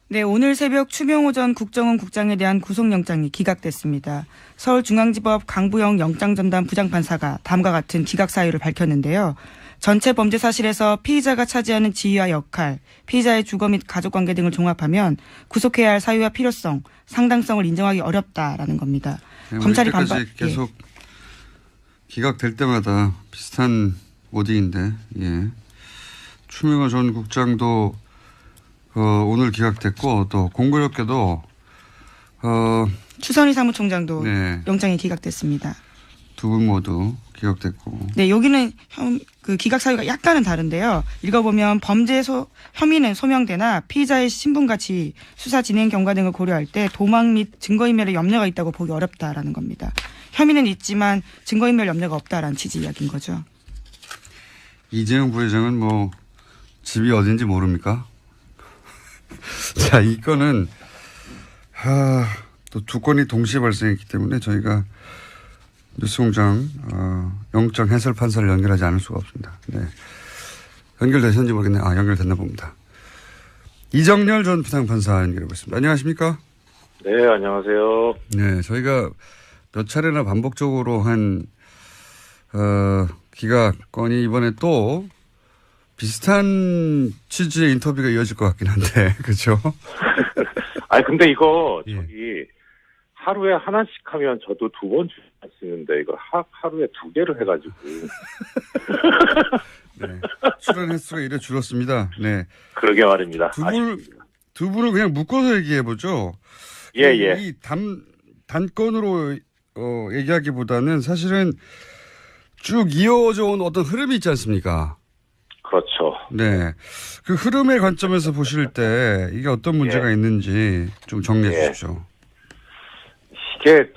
네, 오늘 새벽 추명호 전 국정원 국장에 대한 구속영장이 기각됐습니다. 서울중앙지법 강부영 영장전담 부장판사가 다음과 같은 기각 사유를 밝혔는데요. 전체 범죄 사실에서 피의자가 차지하는 지위와 역할, 피의자의 주거 및 가족관계 등을 종합하면 구속해야 할 사유와 필요성, 상당성을 인정하기 어렵다라는 겁니다. 네, 검찰이 계속 기각될 때마다 비슷한 워딩인데, 예. 추명호 전 국장도 오늘 기각됐고 또 공교롭게도 추선희 사무총장도 네. 영장이 기각됐습니다. 두 분 모두 기각됐고. 네, 여기는 그 기각 사유가 약간은 다른데요. 읽어보면 혐의는 소명되나 피의자의 신분과 지위, 수사 진행 경과 등을 고려할 때 도망 및 증거인멸의 염려가 있다고 보기 어렵다라는 겁니다. 혐의는 있지만 증거인멸 염려가 없다라는 취지 이야기인 거죠. 이재용 부회장은 뭐 집이 어딘지 모릅니까? 자, 이 건은 또 두 건이 동시에 발생했기 때문에 저희가 뉴스공장 영장 해설 판사를 연결하지 않을 수가 없습니다. 네. 연결되셨는지 모르겠네요. 연결됐나 봅니다. 이정렬 전 부장판사 연결해 보겠습니다. 안녕하십니까? 네, 안녕하세요. 네, 저희가 몇 차례나 반복적으로 한 기각 건이 이번에 또 비슷한 취지의 인터뷰가 이어질 것 같긴 한데, 그렇죠? 아니 근데 이거 예. 하루에 하나씩 하면 저도 두 번 할 수 있는데 이거 하루에 두 개를 해가지고. 네, 출연 횟수가 이래 줄었습니다. 네. 그러게 말입니다. 두 분을 그냥 묶어서 얘기해 보죠. 예. 이 단건으로 얘기하기보다는 사실은 쭉 이어져 온 어떤 흐름이 있지 않습니까? 그렇죠. 네. 그 흐름의 관점에서 보실 때 이게 어떤 문제가 있는지 좀 정리해 주십시오. 이게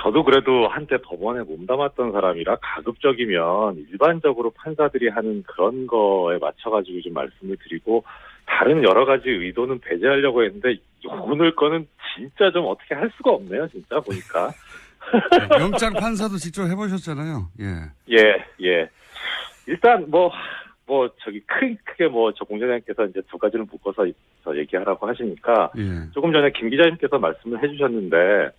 저도 그래도 한때 법원에 몸담았던 사람이라 가급적이면 일반적으로 판사들이 하는 그런 거에 맞춰가지고 좀 말씀을 드리고 다른 여러 가지 의도는 배제하려고 했는데 오늘 거는 진짜 좀 어떻게 할 수가 없네요. 진짜 보니까. 네, 영장 판사도 직접 해보셨잖아요. 예. 일단 크게 저 공장장님께서 이제 두 가지를 묶어서 얘기하라고 하시니까 조금 전에 김 기자님께서 말씀을 해주셨는데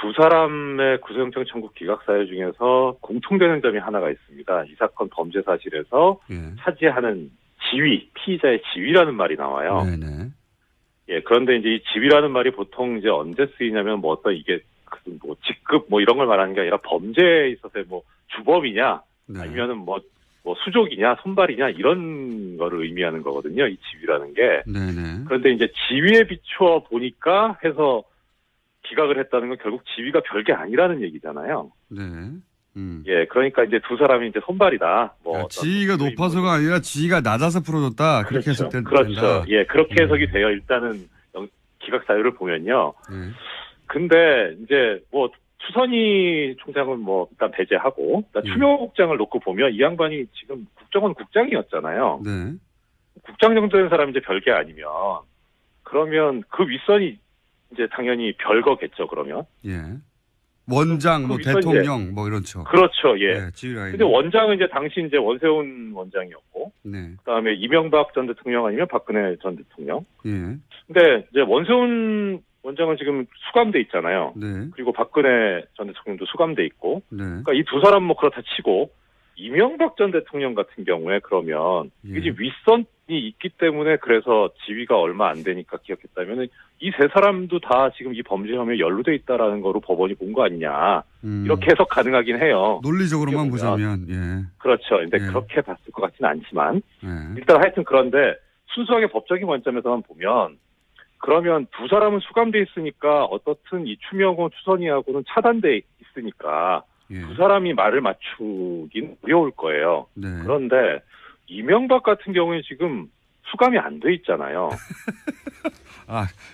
두 사람의 구속영장 청구 기각 사유 중에서 공통되는 점이 하나가 있습니다. 이 사건 범죄 사실에서 차지하는 지위, 피의자의 지위라는 말이 나와요. 네네. 예, 그런데 이제 이 지위라는 말이 보통 이제 언제 쓰이냐면 이게 직급 이런 걸 말하는 게 아니라 범죄에 있어서의 주범이냐 아니면은 수족이냐 손발이냐 이런 거를 의미하는 거거든요. 이 지위라는 게. 네네. 그런데 이제 지위에 비추어 보니까 해서 기각을 했다는 건 결국 지위가 별게 아니라는 얘기잖아요. 네. 예, 그러니까 이제 두 사람이 이제 손발이다. 지위가 높아서가 아니라 지위가 낮아서 풀어줬다. 그렇게 해석된다. 그렇죠. 예, 그렇게 해석이 돼요. 일단은 기각 사유를 보면요. 근데 이제 추선희 총장은 일단 배제하고 추명호 국장을 놓고 보면 이 양반이 지금 국정원 국장이었잖아요. 네. 국장 정도 된 사람이 이제 별게 아니면 그러면 그 윗선이 이제 당연히 별거겠죠. 그러면. 예. 원장, 대통령, 이렇죠. 그렇죠. 예. 네, 지휘라인. 근데 원장은 이제 당시 이제 원세훈 원장이었고. 네. 그다음에 이명박 전 대통령 아니면 박근혜 전 대통령. 예. 근데 이제 원세훈 원장은 지금 수감돼 있잖아요. 네. 그리고 박근혜 전 대통령도 수감돼 있고. 네. 그러니까 이 두 사람 그렇다 치고 이명박 전 대통령 같은 경우에 그러면 이게 윗선이 있기 때문에 그래서 지위가 얼마 안 되니까 기각했다면은 이 세 사람도 다 지금 이 범죄 혐의에 연루돼 있다라는 거로 법원이 본 거 아니냐. 이렇게 해석 가능하긴 해요. 논리적으로만 보자면. 예. 그렇죠. 근데 그렇게 봤을 것 같지는 않지만 예. 일단 하여튼 그런데 순수하게 법적인 관점에서만 보면 그러면 두 사람은 수감돼 있으니까 어떻든 이 추명호 추선희하고는 차단돼 있으니까 두 사람이 말을 맞추긴 어려울 거예요. 네. 그런데 이명박 같은 경우에 지금 수감이 안 돼 있잖아요.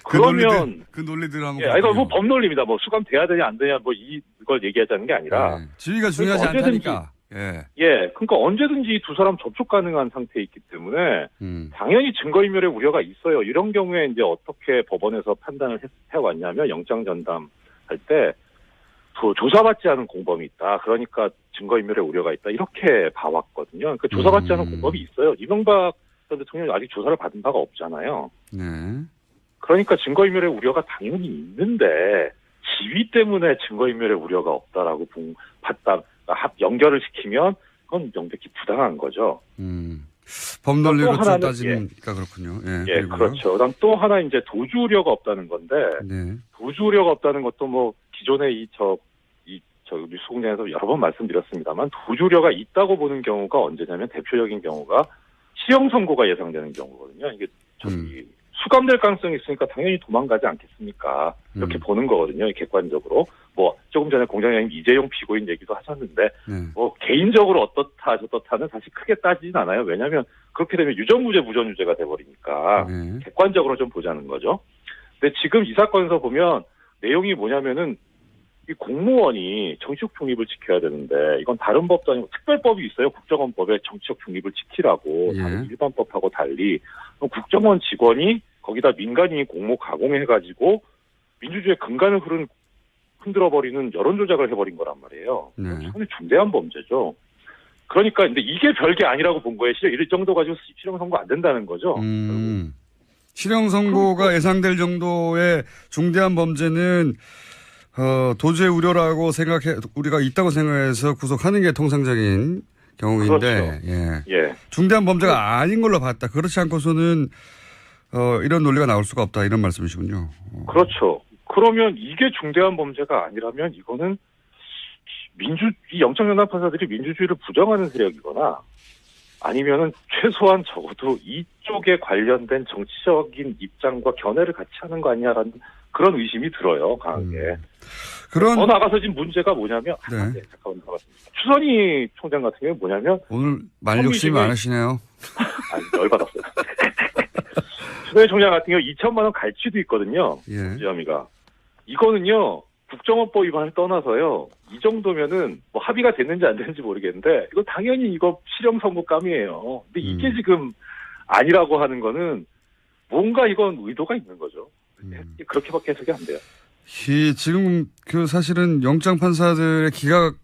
그러면 그 논리들 한번. 이거 법논리입니다. 수감돼야 되냐 안 되냐 이걸 얘기하자는 게 아니라 지위가 중요하지 않다니까. 그러니까 언제든지 이 두 사람 접촉 가능한 상태에 있기 때문에 당연히 증거인멸의 우려가 있어요. 이런 경우에 이제 어떻게 법원에서 판단을 해왔냐면 영장 전담할 때 조사받지 않은 공범이 있다. 그러니까 증거인멸의 우려가 있다. 이렇게 봐왔거든요. 그러니까 조사받지 않은 공범이 있어요. 이명박 전 대통령이 아직 조사를 받은 바가 없잖아요. 네. 그러니까 증거인멸의 우려가 당연히 있는데 지위 때문에 증거인멸의 우려가 없다라고 봤다 연결을 시키면 그건 명백히 부당한 거죠. 법 논리로 좀 하나는, 따지니까 그렇군요. 예, 그렇죠. 그다음 또 하나 이제 도주 우려가 없다는 건데 네. 도주 우려가 없다는 것도 뭐 기존에 저 뉴스공장에서 여러 번 말씀드렸습니다만 도주 우려가 있다고 보는 경우가 언제냐면 대표적인 경우가 실형 선고가 예상되는 경우거든요. 이게 수감될 가능성이 있으니까 당연히 도망가지 않겠습니까? 이렇게 보는 거거든요. 객관적으로. 뭐 조금 전에 공장장님 이재용 피고인 얘기도 하셨는데 뭐 개인적으로 어떻다 저떻다는 사실 크게 따지진 않아요. 왜냐하면 그렇게 되면 유전무죄 무전유죄가 돼버리니까 객관적으로 좀 보자는 거죠. 근데 지금 이 사건에서 보면 내용이 뭐냐면은 이 공무원이 정치적 중립을 지켜야 되는데 이건 다른 법도 아니고 특별법이 있어요. 국정원법에 정치적 중립을 지키라고 다른 일반 법하고 달리 국정원 직원이 거기다 민간인이 공모 가공해가지고 민주주의의 근간을 흔들어버리는 여론 조작을 해버린 거란 말이에요. 상당히 중대한 범죄죠. 그러니까 근데 이게 별게 아니라고 본 거예요. 이럴 정도 가지고 실형 선고 안 된다는 거죠. 실형 선고가 예상될 정도의 중대한 범죄는 도주의 우려라고 우리가 있다고 생각해서 구속하는 게 통상적인 경우인데, 그렇죠. 예. 중대한 범죄가 아닌 걸로 봤다. 그렇지 않고서는, 이런 논리가 나올 수가 없다. 이런 말씀이시군요. 그렇죠. 그러면 이게 중대한 범죄가 아니라면 이거는 이 영장전담 판사들이 민주주의를 부정하는 세력이거나 아니면은 최소한 적어도 이쪽에 관련된 정치적인 입장과 견해를 같이 하는 거 아니냐라는 그런 의심이 들어요, 강하게. 더 나가서 지금 문제가 뭐냐면, 잠깐만 나갔습니다. 추선희 총장 같은 경우는 뭐냐면, 오늘 말 욕심이 많으시네요. 아니, 열받았어요. 추선희 총장 같은 경우 2천만 원 갈취도 있거든요. 혐의가. 이거는요, 국정원법 위반을 떠나서요, 이 정도면은 뭐 합의가 됐는지 안 됐는지 모르겠는데, 이거 당연히 이거 실형 선고감이에요. 근데 이게 지금 아니라고 하는 거는 뭔가 이건 의도가 있는 거죠. 그렇게밖에 해석이 안 돼요. 지금 사실은 영장 판사들의 기각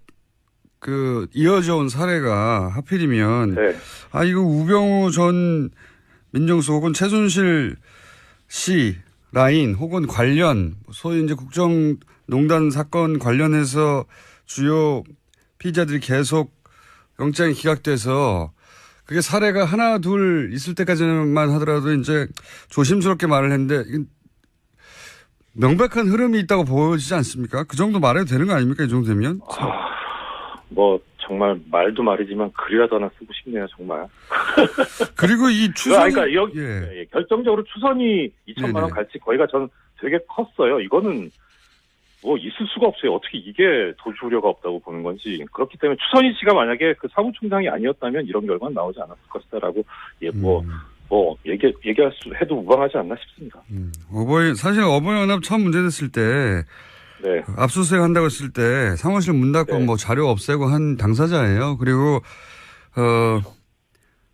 이어져 온 사례가 하필이면 이거 우병우 전 민정수석 혹은 최순실 씨 라인 혹은 관련 소위 이제 국정농단 사건 관련해서 주요 피의자들이 계속 영장이 기각돼서 그게 사례가 하나 둘 있을 때까지만 하더라도 이제 조심스럽게 말을 했는데 명백한 흐름이 있다고 보여지지 않습니까? 그 정도 말해도 되는 거 아닙니까? 이 정도 되면? 뭐 정말 말도 말이지만 글이라도 하나 쓰고 싶네요. 정말. 그리고 이 추선 그러니까 결정적으로 추선이 2천만 원 갈치 거기가 저는 되게 컸어요. 이거는 뭐 있을 수가 없어요. 어떻게 이게 도주 우려가 없다고 보는 건지. 그렇기 때문에 추선희 씨가 만약에 그 사무총장이 아니었다면 이런 결과는 나오지 않았을 것이다라고 얘기할 수 해도 무방하지 않나 싶습니다. 사실 어버이연합 처음 문제됐을 때 압수수색 한다고 했을 때 사무실 문 닫고 뭐 자료 없애고 한 당사자예요. 그리고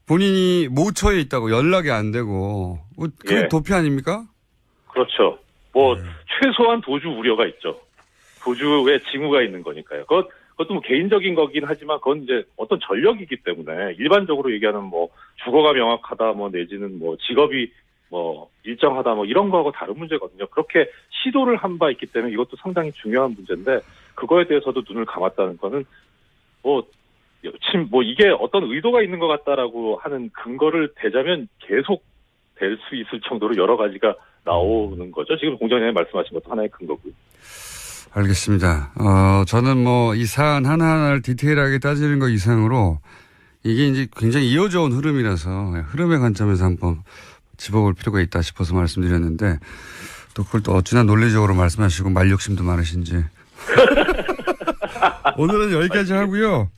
본인이 모처에 있다고 연락이 안 되고 그게 도피 아닙니까? 그렇죠. 최소한 도주 우려가 있죠. 도주의 징후가 있는 거니까요. 그것도 뭐 개인적인 거긴 하지만 그건 이제 어떤 전력이기 때문에 일반적으로 얘기하는 뭐 주거가 명확하다 뭐 내지는 뭐 직업이 뭐 일정하다 뭐 이런 거하고 다른 문제거든요. 그렇게 시도를 한 바 있기 때문에 이것도 상당히 중요한 문제인데 그거에 대해서도 눈을 감았다는 거는 이게 어떤 의도가 있는 것 같다라고 하는 근거를 대자면 계속 될 수 있을 정도로 여러 가지가 나오는 거죠. 지금 공장장님 말씀하신 것도 하나의 근거고요. 알겠습니다. 저는 뭐 이 사안 하나하나를 디테일하게 따지는 것 이상으로 이게 이제 굉장히 이어져 온 흐름이라서 흐름의 관점에서 한번 짚어볼 필요가 있다 싶어서 말씀드렸는데 또 그걸 또 어찌나 논리적으로 말씀하시고 말 욕심도 많으신지. 오늘은 여기까지 하고요.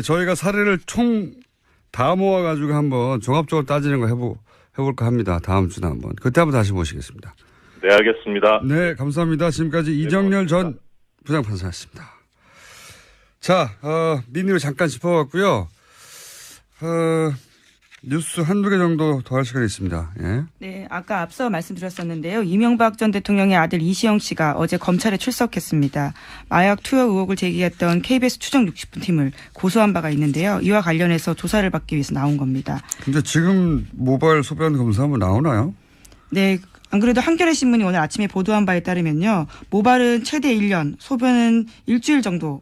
저희가 사례를 총 다 모아가지고 한번 종합적으로 따지는 거 해볼까 합니다. 다음 주나 한번. 그때 한번 다시 모시겠습니다. 네, 알겠습니다. 네, 감사합니다. 지금까지 이정렬 전 부장판사였습니다. 자, 민의로 잠깐 짚어봤고요. 뉴스 한두 개 정도 더 할 시간이 있습니다. 네, 아까 앞서 말씀드렸었는데요. 이명박 전 대통령의 아들 이시영 씨가 어제 검찰에 출석했습니다. 마약 투여 의혹을 제기했던 KBS 추정 60분 팀을 고소한 바가 있는데요. 이와 관련해서 조사를 받기 위해서 나온 겁니다. 근데 지금 모바일 소변 검사 한번 나오나요? 네, 안 그래도 한겨레 신문이 오늘 아침에 보도한 바에 따르면요. 모발은 최대 1년, 소변은 일주일 정도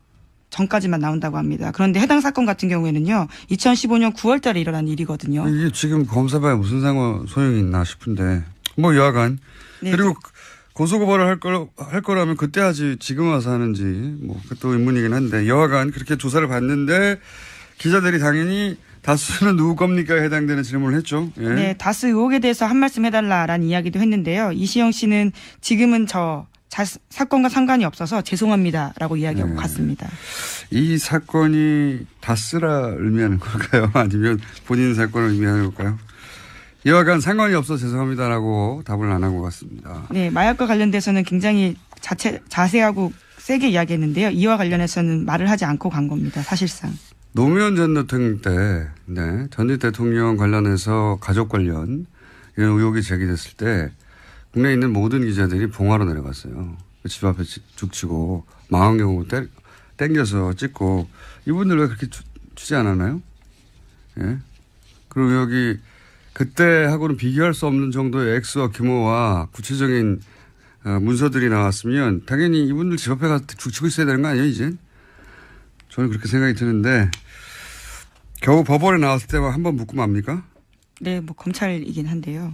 전까지만 나온다고 합니다. 그런데 해당 사건 같은 경우에는요. 2015년 9월 달에 일어난 일이거든요. 이게 지금 검사봐야 무슨 소용이 있나 싶은데 뭐 여하간 네. 그리고 고소고발을 할 거라면 그때 하지 지금 와서 하는지 뭐 그것도 의문이긴 한데 여하간 그렇게 조사를 받는데 기자들이 당연히 다스는 누구 겁니까 해당되는 질문을 했죠. 예. 네, 다스 의혹에 대해서 한 말씀 해달라라는 이야기도 했는데요. 이시영 씨는 지금은 사건과 상관이 없어서 죄송합니다라고 이야기하고 네. 갔습니다. 이 사건이 다스라 의미하는 걸까요? 아니면 본인 사건을 의미하는 걸까요? 여하간 상관이 없어 죄송합니다라고 답을 안 한 것 같습니다. 네, 마약과 관련돼서는 굉장히 자세하고 세게 이야기했는데요. 이와 관련해서는 말을 하지 않고 간 겁니다. 사실상. 노무현 전 대통령 때, 네, 전직 대통령 관련해서 가족 관련 이런 의혹이 제기됐을 때 국내에 있는 모든 기자들이 봉화로 내려갔어요. 집 앞에 죽치고 망원경으로 땡겨서 찍고 이분들 왜 그렇게 주지 않았나요? 예. 그리고 여기 그때하고는 비교할 수 없는 정도의 액수와 규모와 구체적인 문서들이 나왔으면 당연히 이분들 집 앞에 가서 죽치고 있어야 되는 거 아니에요, 이제? 저는 그렇게 생각이 드는데 겨우 법원에 나왔을 때만 한번 묻고 맙니까? 네, 뭐 검찰이긴 한데요.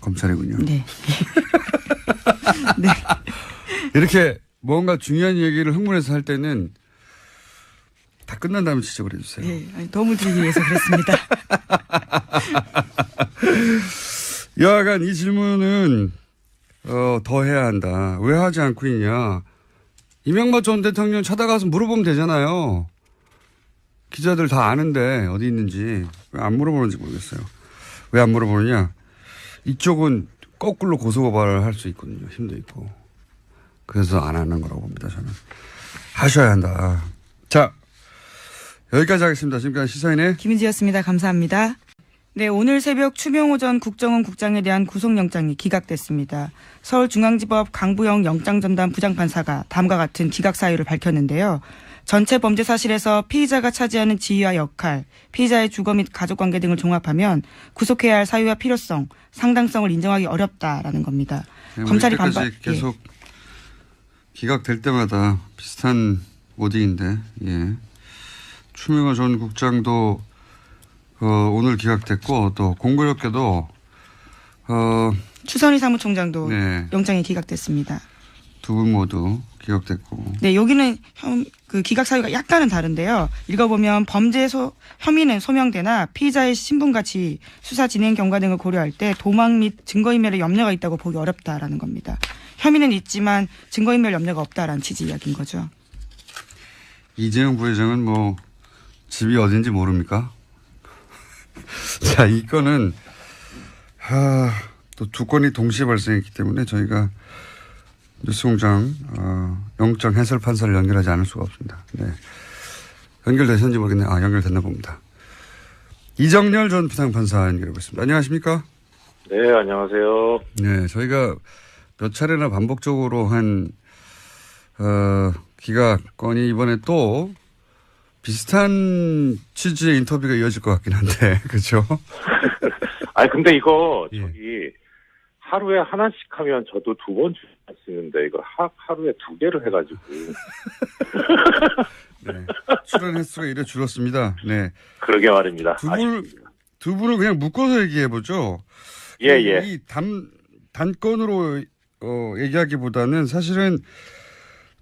검찰이군요. 네. 네. 이렇게 뭔가 중요한 얘기를 흥분해서 할 때는 다 끝난 다음에 지적을 해주세요. 네, 아니, 도움을 드리기 위해서 그랬습니다. 여하간 이 질문은 더 해야 한다. 왜 하지 않고 있냐. 이명박 전 대통령 찾아가서 물어보면 되잖아요. 기자들 다 아는데 어디 있는지 왜 안 물어보는지 모르겠어요. 왜 안 물어보느냐. 이쪽은 거꾸로 고소고발을 할 수 있거든요. 힘도 있고. 그래서 안 하는 거라고 봅니다. 저는. 하셔야 한다. 자, 여기까지 하겠습니다. 지금까지 시사인의 김은지였습니다. 감사합니다. 네, 오늘 새벽 추명호 전 국정원 국장에 대한 구속영장이 기각됐습니다. 서울중앙지법 강부영 영장전담 부장판사가 다음과 같은 기각 사유를 밝혔는데요. 전체 범죄 사실에서 피의자가 차지하는 지위와 역할, 피의자의 주거 및 가족관계 등을 종합하면 구속해야 할 사유와 필요성, 상당성을 인정하기 어렵다라는 겁니다. 검찰이 계속 기각될 때마다 비슷한 워딩인데, 예. 추명호 전 국장도 오늘 기각됐고 또 공교롭게도 추선희 사무총장도 네. 영장이 기각됐습니다. 두 분 모두 기각됐고. 네, 여기는 그 기각 사유가 약간은 다른데요. 읽어보면 혐의는 소명되나 피의자의 신분 가치, 수사 진행 경과 등을 고려할 때 도망 및 증거인멸의 염려가 있다고 보기 어렵다라는 겁니다. 혐의는 있지만 증거인멸 염려가 없다라는 취지 이야기인 거죠. 이재용 부회장은 뭐 집이 어딘지 모릅니까? 자, 이 건은 또 두 건이 동시에 발생했기 때문에 저희가 뉴스공장 영장 해설 판사를 연결하지 않을 수가 없습니다. 네. 연결되셨는지 모르겠네요. 연결됐나 봅니다. 이정렬 전 부장판사 연결하고 있습니다. 안녕하십니까? 네, 안녕하세요. 네, 저희가 몇 차례나 반복적으로 한 기각건이 이번에 또 비슷한 취지의 인터뷰가 이어질 것 같긴 한데, 그렇죠? 아니 근데 이거 예. 저기 하루에 하나씩 하면 저도 두 번 주시는데 이거 하루에 두 개를 해가지고. 네, 출연 횟수가 이래 줄었습니다. 네. 그러게 말입니다. 두 분을 그냥 묶어서 얘기해 보죠. 예. 이 단건으로 얘기하기보다는 사실은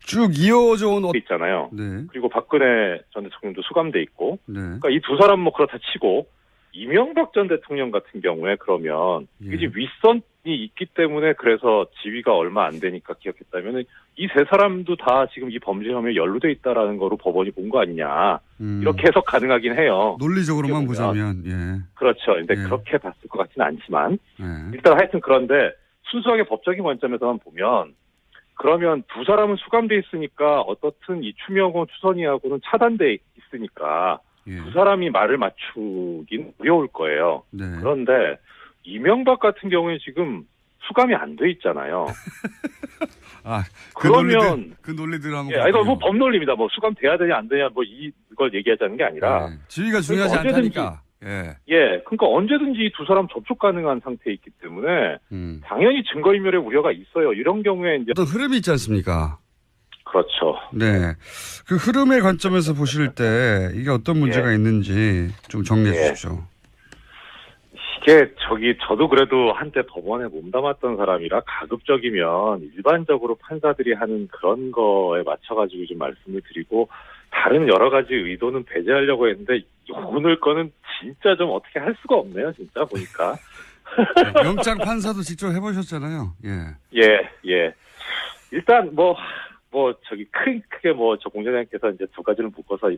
쭉 이어져 온 있잖아요. 네. 그리고 박근혜 전 대통령도 수감돼 있고. 네. 그러니까 이 두 사람 뭐 그렇다 치고 이명박 전 대통령 같은 경우에 그러면 예. 이게 윗선이 있기 때문에 그래서 지위가 얼마 안 되니까 기억했다면 이 세 사람도 다 지금 이 범죄 혐의에 연루돼 있다라는 거로 법원이 본 거 아니냐 이렇게 해석 가능하긴 해요. 논리적으로만 보자면 예. 그렇죠. 근데 예. 그렇게 봤을 것 같지는 않지만 예. 일단 하여튼 그런데 순수하게 법적인 관점에서만 보면 그러면 두 사람은 수감돼 있으니까 어떻든 이 추명호 추선이하고는 차단돼 있으니까 예. 두 사람이 말을 맞추긴 어려울 거예요. 네. 그런데 이명박 같은 경우에 지금 수감이 안 돼 있잖아요. 그러면 그 논리들 한번. 예, 이거 뭐 법논리입니다. 뭐 수감돼야 되냐 안 되냐 뭐 이걸 얘기하자는 게 아니라 네. 지위가 중요하지 그러니까 않다니까. 예. 예, 그러니까 언제든지 두 사람 접촉 가능한 상태에 있기 때문에 당연히 증거인멸의 우려가 있어요. 이런 경우에 이제 어떤 흐름이 있지 않습니까? 그렇죠. 네. 그 흐름의 관점에서 보실 때 이게 어떤 문제가 있는지 좀 정리해 주십시오. 이게 저도 그래도 한때 법원에 몸담았던 사람이라 가급적이면 일반적으로 판사들이 하는 그런 거에 맞춰가지고 좀 말씀을 드리고 다른 여러 가지 의도는 배제하려고 했는데 오늘 거는 진짜 좀 어떻게 할 수가 없네요. 진짜 보니까. 네, 영장 판사도 직접 해보셨잖아요. 예. 예. 일단 크게 저 공장장께서 이제 두 가지를 묶어서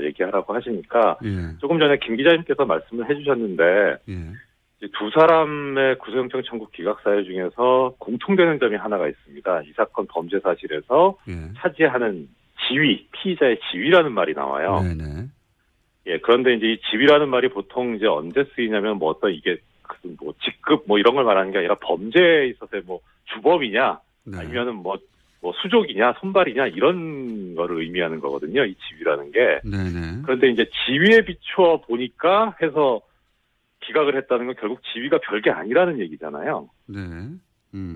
얘기하라고 하시니까 조금 전에 김 기자님께서 말씀을 해주셨는데 이제 두 사람의 구속영장 청구 기각 사유 중에서 공통되는 점이 하나가 있습니다. 이 사건 범죄 사실에서 차지하는 지위, 피의자의 지위라는 말이 나와요. 네네. 예, 그런데 이제 이 지위라는 말이 보통 이제 언제 쓰이냐면 이게 직급 이런 걸 말하는 게 아니라 범죄에 있어서 주범이냐 아니면은 수족이냐 손발이냐 이런 거를 의미하는 거거든요. 이 지위라는 게. 네네. 그런데 이제 지위에 비추어 보니까 해서 기각을 했다는 건 결국 지위가 별게 아니라는 얘기잖아요. 네.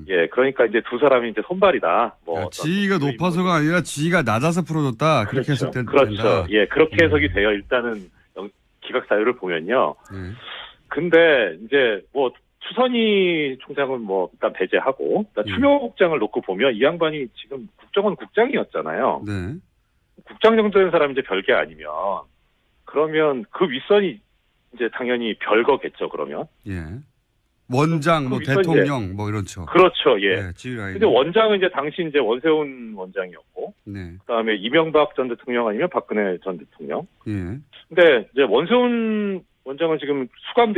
예, 그러니까 이제 두 사람이 이제 손발이다. 지위가 높아서가 아니라 지위가 낮아서 풀어줬다. 그렇게 해석된다. 그렇죠. 예, 그렇게 해석이 돼요. 일단은 기각 사유를 보면요. 근데 이제 추선희 총장은 일단 배제하고 추미호 국장을 놓고 보면 이 양반이 지금 국정원 국장이었잖아요. 네. 국장 정도 된 사람이 이제 별게 아니면 그러면 그 윗선이 이제 당연히 별거겠죠. 그러면. 예. 원장, 대통령, 이런죠. 그렇죠, 예. 네, 근데 원장은 이제 당시 이제 원세훈 원장이었고, 그다음에 이명박 전 대통령 아니면 박근혜 전 대통령. 예. 근데 이제 원세훈 원장은 지금 수감돼